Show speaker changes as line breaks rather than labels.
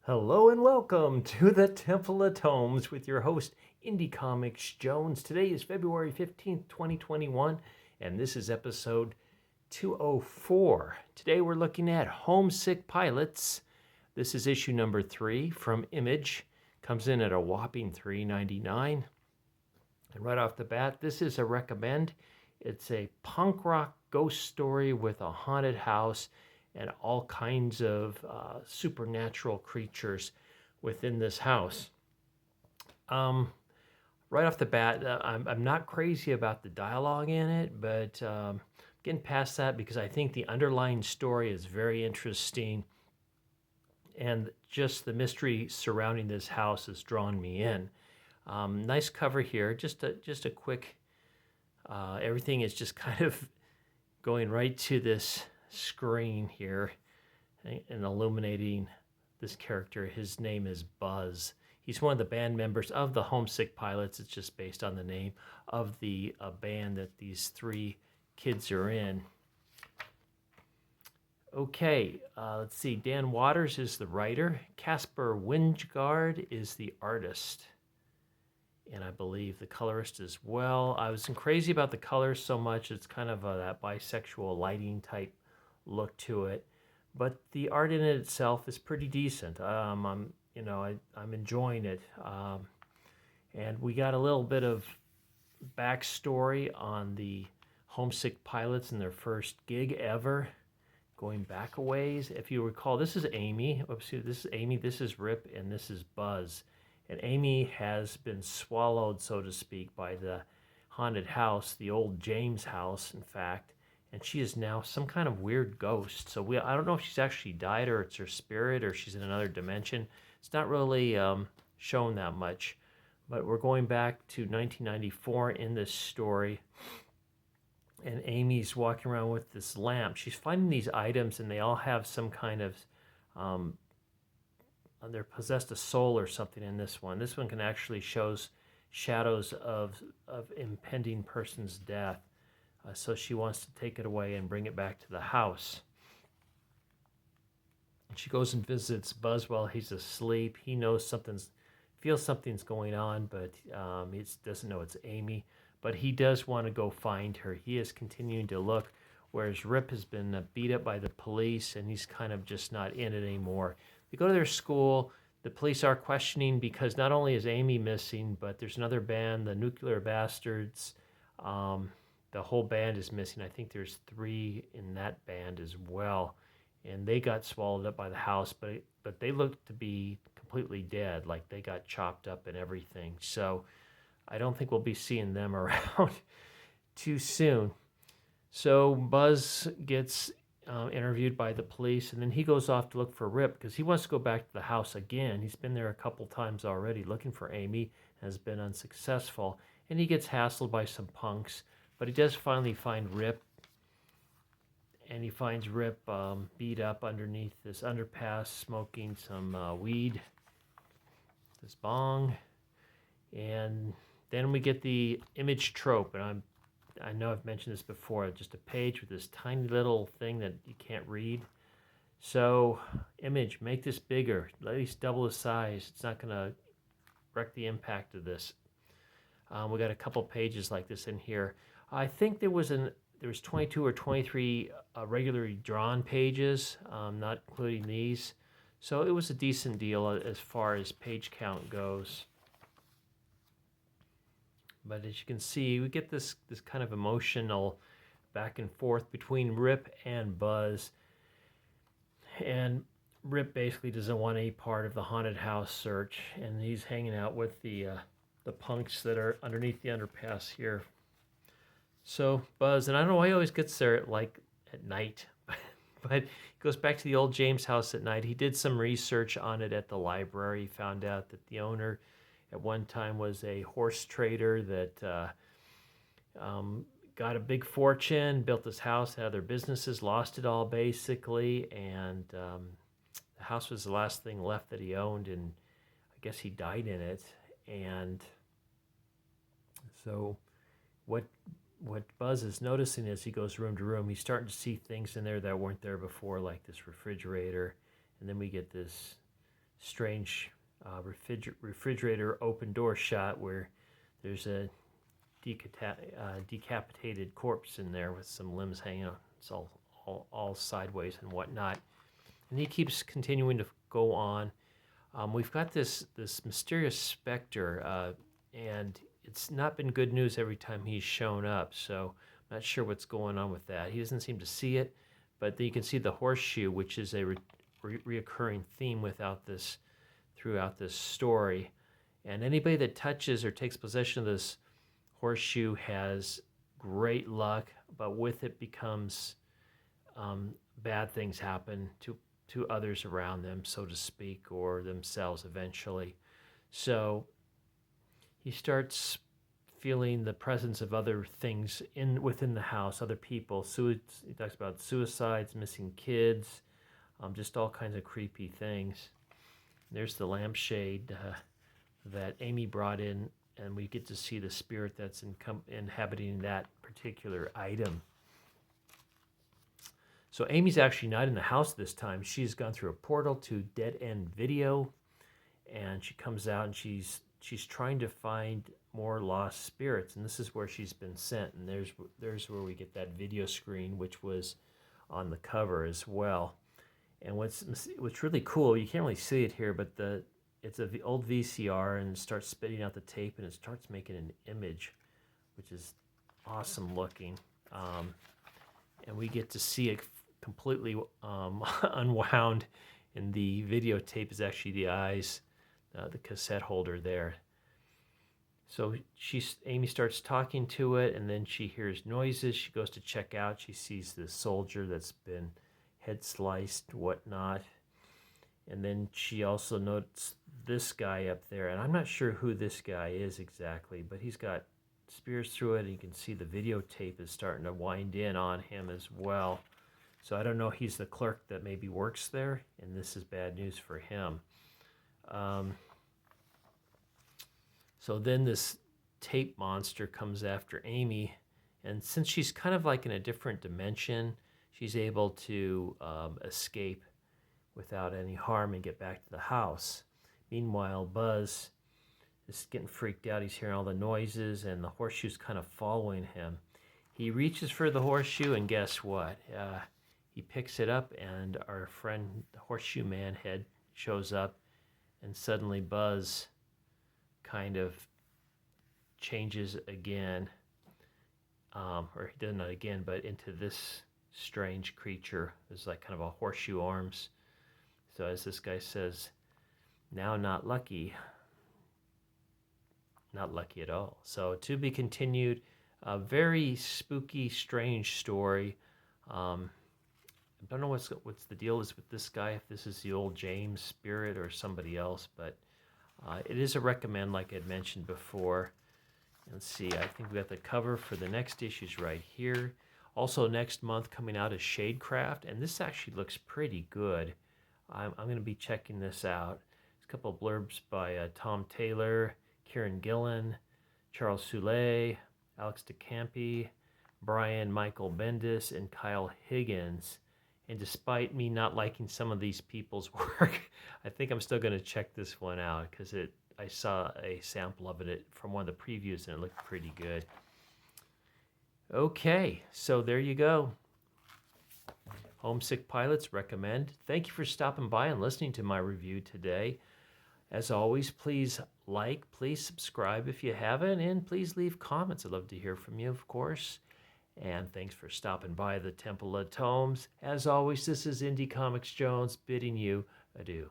Hello and welcome to the Temple of Tomes with your host, Indie Comics Jones. Today is February 15th, 2021, and this is episode 204. Today we're looking at Homesick Pilots. This is issue number 3 from Image. Comes in at a whopping $3.99. And right off the bat, this is a recommend. It's a punk rock ghost story with a haunted house and all kinds of supernatural creatures within this house. Right off the bat, I'm not crazy about the dialogue in it, but getting past that because I think the underlying story is very interesting, and just the mystery surrounding this house has drawn me in. Nice cover here, just a quick. Everything is just kind of going right to this screen here and illuminating this character. His name is Buzz. He's one of the band members of the Homesick Pilots. It's just based on the name of the band that these three kids are in. Okay, let's see. Dan Waters is the writer. Casper Wingard is the artist. And I believe the colorist as well. I wasn't crazy about the colors so much. It's kind of that bisexual lighting type look to it, but the art in it itself is pretty decent. I'm enjoying it, and we got a little bit of backstory on the Homesick Pilots and their first gig ever, going back a ways. If you recall, this is Amy. This is Rip, and this is Buzz. And Amy has been swallowed, so to speak, by the haunted house, the old James house, in fact. And she is now some kind of weird ghost. So I don't know if she's actually died or it's her spirit or she's in another dimension. It's not really shown that much. But we're going back to 1994 in this story. And Amy's walking around with this lamp. She's finding these items and they all have some kind of... they're possessed a soul or something in this one. This one can actually shows shadows of impending person's death. So she wants to take it away and bring it back to the house. And she goes and visits Buzz while he's asleep. He feels something's going on, but he doesn't know it's Amy. But he does want to go find her. He is continuing to look, whereas Rip has been beat up by the police, and he's kind of just not in it anymore. They go to their school. The police are questioning because not only is Amy missing, but there's another band, the Nuclear Bastards. The whole band is missing. I think there's 3 in that band as well. And they got swallowed up by the house, but they look to be completely dead, like they got chopped up and everything. So I don't think we'll be seeing them around too soon. So Buzz gets interviewed by the police, and then he goes off to look for Rip because he wants to go back to the house again. He's been there a couple times already looking for Amy, has been unsuccessful, and he gets hassled by some punks. But he does finally find Rip, and he finds Rip beat up underneath this underpass, smoking some weed, this bong. And then we get the Image trope, and I know I've mentioned this before, just a page with this tiny little thing that you can't read. So, Image, make this bigger, at least double the size. It's not going to wreck the impact of this. We got a couple pages like this in here. I think there was 22 or 23 regularly drawn pages, not including these. So it was a decent deal as far as page count goes. But as you can see, we get this kind of emotional back and forth between Rip and Buzz. And Rip basically doesn't want any part of the haunted house search, and he's hanging out with the punks that are underneath the underpass here. So Buzz, and I don't know why he always gets there at night, but he goes back to the old James house at night. He did some research on it at the library. He found out that the owner at one time was a horse trader that got a big fortune, built this house, had other businesses, lost it all basically, and the house was the last thing left that he owned, and I guess he died in it. And so what Buzz is noticing as he goes room to room, he's starting to see things in there that weren't there before, like this refrigerator. And then we get this strange refrigerator open door shot where there's a decapitated corpse in there with some limbs hanging on. It's all sideways and whatnot. And he keeps continuing to go on. We've got this mysterious specter, and it's not been good news every time he's shown up, so I'm not sure what's going on with that. He doesn't seem to see it, but then you can see the horseshoe, which is a reoccurring theme throughout this story. And anybody that touches or takes possession of this horseshoe has great luck, but with it becomes bad things happen to others around them, so to speak, or themselves eventually. So he starts feeling the presence of other things within the house, other people. He talks about suicides, missing kids, just all kinds of creepy things. There's the lampshade that Amy brought in, and we get to see the spirit that's inhabiting that particular item. So Amy's actually not in the house this time. She's gone through a portal to Dead End Video, and she comes out and she's trying to find more lost spirits, and this is where she's been sent. And there's where we get that video screen, which was on the cover as well. And what's really cool, you can't really see it here, but it's an old VCR, and it starts spitting out the tape, and it starts making an image, which is awesome looking. And we get to see it completely unwound, and the videotape is actually the eyes, the cassette holder there. So Amy starts talking to it, and then she hears noises. She goes to check out. She sees this soldier that's been head sliced, whatnot. And then she also notes this guy up there, and I'm not sure who this guy is exactly, but he's got spears through it, and you can see the videotape is starting to wind in on him as well. So I don't know, he's the clerk that maybe works there, and this is bad news for him. So then this tape monster comes after Amy, and since she's kind of like in a different dimension, she's able to escape without any harm and get back to the house. Meanwhile, Buzz is getting freaked out. He's hearing all the noises, and the horseshoe's kind of following him. He reaches for the horseshoe, and guess what? He picks it up, and our friend, the Horseshoe Man head, shows up, and suddenly Buzz kind of changes again, or he doesn't again, but into this strange creature. There's like kind of a horseshoe arms. So as this guy says, now not lucky at all. So to be continued. A very spooky, strange story. I don't know what's the deal is with this guy, if this is the old James spirit or somebody else, but it is a recommend, like I'd mentioned before. Let's see, I think we got the cover for the next issues right here. Also next month coming out is Shadecraft, and this actually looks pretty good. I'm going to be checking this out. There's a couple of blurbs by Tom Taylor, Kieran Gillen, Charles Soule, Alex DeCampi, Brian Michael Bendis, and Kyle Higgins. And despite me not liking some of these people's work, I think I'm still going to check this one out because I saw a sample of it from one of the previews and it looked pretty good. Okay, so there you go. Homesick Pilots recommend. Thank you for stopping by and listening to my review today. As always, please like, please subscribe if you haven't, and please leave comments. I'd love to hear from you, of course. And thanks for stopping by the Temple of Tomes. As always, this is Indie Comics Jones bidding you adieu.